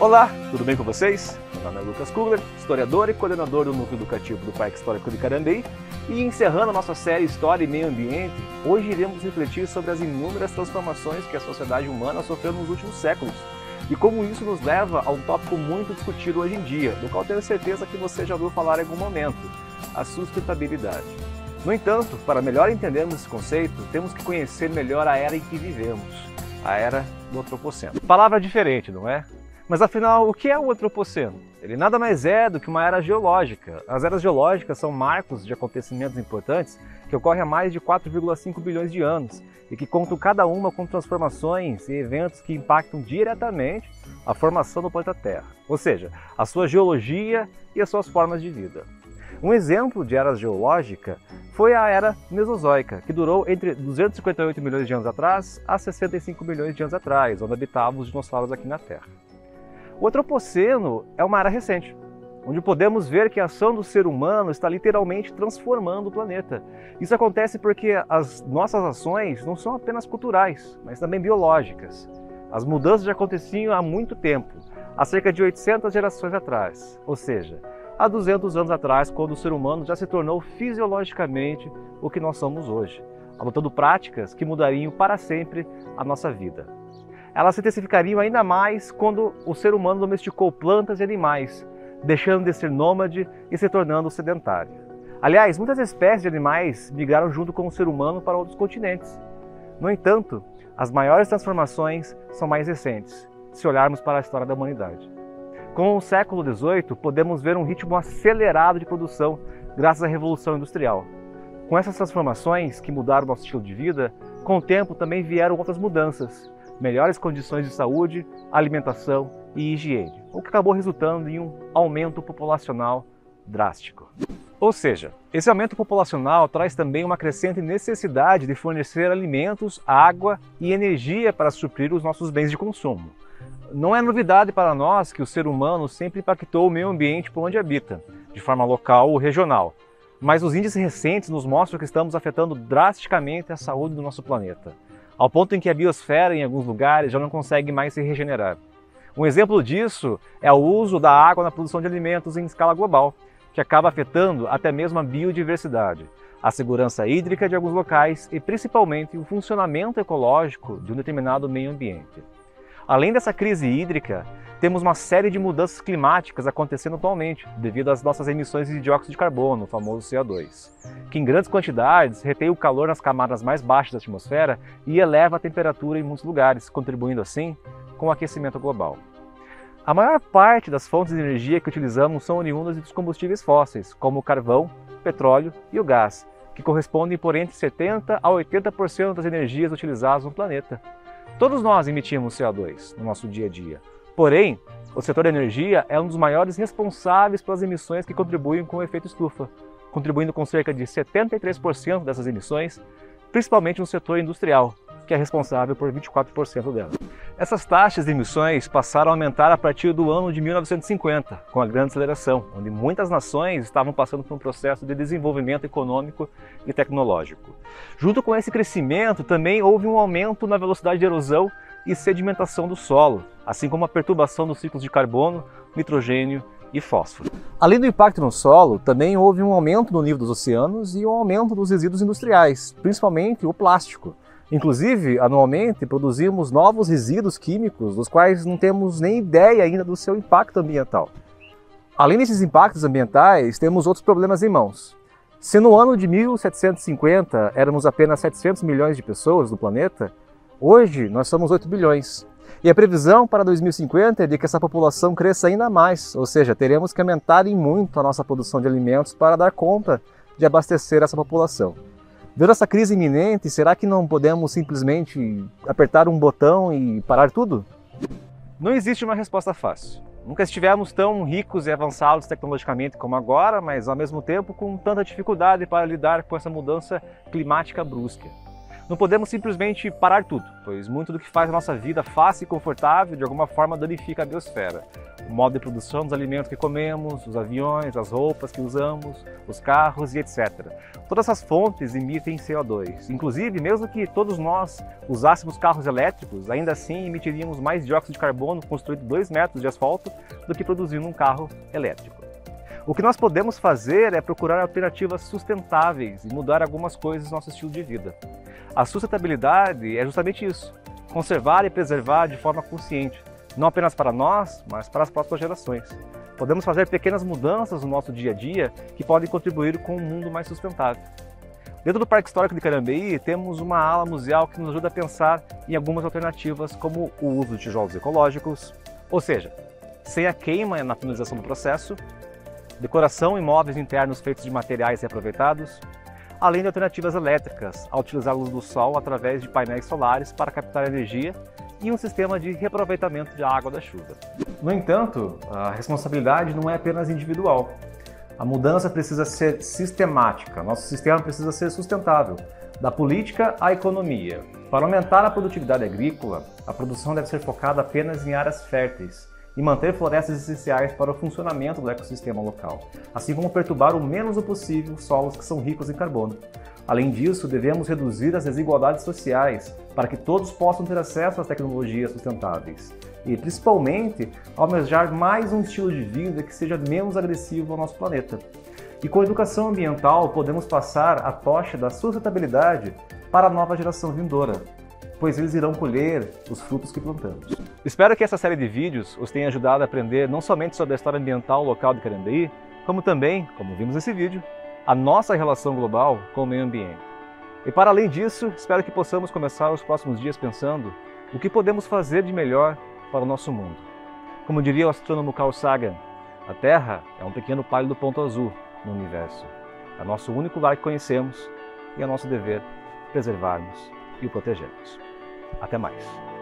Olá, tudo bem com vocês? Meu nome é Lucas Kugler, historiador e coordenador do Núcleo Educativo do Parque Histórico de Carambeí. E encerrando a nossa série História e Meio Ambiente, hoje iremos refletir sobre as inúmeras transformações que a sociedade humana sofreu nos últimos séculos e como isso nos leva a um tópico muito discutido hoje em dia, do qual tenho certeza que você já ouviu falar em algum momento: a sustentabilidade. No entanto, para melhor entendermos esse conceito, temos que conhecer melhor a era em que vivemos, a era do Antropoceno. Palavra diferente, não é? Mas afinal, o que é o Antropoceno? Ele nada mais é do que uma era geológica. As eras geológicas são marcos de acontecimentos importantes que ocorrem há mais de 4,5 bilhões de anos e que contam cada uma com transformações e eventos que impactam diretamente a formação do planeta Terra, ou seja, a sua geologia e as suas formas de vida. Um exemplo de era geológica foi a era Mesozoica, que durou entre 258 milhões de anos atrás a 65 milhões de anos atrás, onde habitavam os dinossauros aqui na Terra. O Antropoceno é uma era recente, onde podemos ver que a ação do ser humano está literalmente transformando o planeta. Isso acontece porque as nossas ações não são apenas culturais, mas também biológicas. As mudanças já aconteciam há muito tempo, há cerca de 800 gerações atrás, ou seja, há 200 anos atrás, quando o ser humano já se tornou fisiologicamente o que nós somos hoje, adotando práticas que mudariam para sempre a nossa vida. Elas se intensificariam ainda mais quando o ser humano domesticou plantas e animais, deixando de ser nômade e se tornando sedentário. Aliás, muitas espécies de animais migraram junto com o ser humano para outros continentes. No entanto, as maiores transformações são mais recentes, se olharmos para a história da humanidade. Com o século XVIII, podemos ver um ritmo acelerado de produção graças à Revolução Industrial. Com essas transformações que mudaram nosso estilo de vida, com o tempo também vieram outras mudanças, melhores condições de saúde, alimentação e higiene, o que acabou resultando em um aumento populacional drástico. Ou seja, esse aumento populacional traz também uma crescente necessidade de fornecer alimentos, água e energia para suprir os nossos bens de consumo. Não é novidade para nós que o ser humano sempre impactou o meio ambiente por onde habita, de forma local ou regional, mas os índices recentes nos mostram que estamos afetando drasticamente a saúde do nosso planeta, ao ponto em que a biosfera, em alguns lugares, já não consegue mais se regenerar. Um exemplo disso é o uso da água na produção de alimentos em escala global, que acaba afetando até mesmo a biodiversidade, a segurança hídrica de alguns locais e principalmente o funcionamento ecológico de um determinado meio ambiente. Além dessa crise hídrica, temos uma série de mudanças climáticas acontecendo atualmente, devido às nossas emissões de dióxido de carbono, o famoso CO2, que em grandes quantidades retém o calor nas camadas mais baixas da atmosfera e eleva a temperatura em muitos lugares, contribuindo assim com o aquecimento global. A maior parte das fontes de energia que utilizamos são oriundas dos combustíveis fósseis, como o carvão, petróleo e o gás, que correspondem por entre 70% a 80% das energias utilizadas no planeta. Todos nós emitimos CO2 no nosso dia a dia. Porém, o setor da energia é um dos maiores responsáveis pelas emissões que contribuem com o efeito estufa, contribuindo com cerca de 73% dessas emissões, principalmente no setor industrial, que é responsável por 24% delas. Essas taxas de emissões passaram a aumentar a partir do ano de 1950, com a Grande Aceleração, onde muitas nações estavam passando por um processo de desenvolvimento econômico e tecnológico. Junto com esse crescimento, também houve um aumento na velocidade de erosão e sedimentação do solo, assim como a perturbação dos ciclos de carbono, nitrogênio e fósforo. Além do impacto no solo, também houve um aumento no nível dos oceanos e um aumento dos resíduos industriais, principalmente o plástico. Inclusive, anualmente, produzimos novos resíduos químicos, dos quais não temos nem ideia ainda do seu impacto ambiental. Além desses impactos ambientais, temos outros problemas em mãos. Se no ano de 1750 éramos apenas 700 milhões de pessoas no planeta, hoje nós somos 8 bilhões. E a previsão para 2050 é de que essa população cresça ainda mais, ou seja, teremos que aumentar em muito a nossa produção de alimentos para dar conta de abastecer essa população. Vendo essa crise iminente, será que não podemos simplesmente apertar um botão e parar tudo? Não existe uma resposta fácil. Nunca estivemos tão ricos e avançados tecnologicamente como agora, mas ao mesmo tempo com tanta dificuldade para lidar com essa mudança climática brusca. Não podemos simplesmente parar tudo, pois muito do que faz a nossa vida fácil e confortável de alguma forma danifica a biosfera. O modo de produção dos alimentos que comemos, os aviões, as roupas que usamos, os carros e etc. Todas essas fontes emitem CO2. Inclusive, mesmo que todos nós usássemos carros elétricos, ainda assim emitiríamos mais dióxido de carbono construindo 2 metros de asfalto do que produzindo um carro elétrico. O que nós podemos fazer é procurar alternativas sustentáveis e mudar algumas coisas no nosso estilo de vida. A sustentabilidade é justamente isso, conservar e preservar de forma consciente, não apenas para nós, mas para as próximas gerações. Podemos fazer pequenas mudanças no nosso dia a dia que podem contribuir com um mundo mais sustentável. Dentro do Parque Histórico de Carambeí, temos uma ala museal que nos ajuda a pensar em algumas alternativas, como o uso de tijolos ecológicos, ou seja, sem a queima na finalização do processo, decoração em móveis internos feitos de materiais reaproveitados, além de alternativas elétricas, ao utilizar a luz do sol através de painéis solares para captar energia e um sistema de reaproveitamento de água da chuva. No entanto, a responsabilidade não é apenas individual. A mudança precisa ser sistemática, nosso sistema precisa ser sustentável, da política à economia. Para aumentar a produtividade agrícola, a produção deve ser focada apenas em áreas férteis e manter florestas essenciais para o funcionamento do ecossistema local, assim como perturbar o menos possível solos que são ricos em carbono. Além disso, devemos reduzir as desigualdades sociais para que todos possam ter acesso às tecnologias sustentáveis e, principalmente, almejar mais um estilo de vida que seja menos agressivo ao nosso planeta. E com a educação ambiental, podemos passar a tocha da sustentabilidade para a nova geração vindoura, pois eles irão colher os frutos que plantamos. Espero que essa série de vídeos os tenha ajudado a aprender não somente sobre a história ambiental local de Carambeí, como também, como vimos nesse vídeo, a nossa relação global com o meio ambiente. E para além disso, espero que possamos começar os próximos dias pensando o que podemos fazer de melhor para o nosso mundo. Como diria o astrônomo Carl Sagan, a Terra é um pequeno pálido ponto azul no universo. É nosso único lar que conhecemos e é nosso dever preservarmos e o protegermos. Até mais!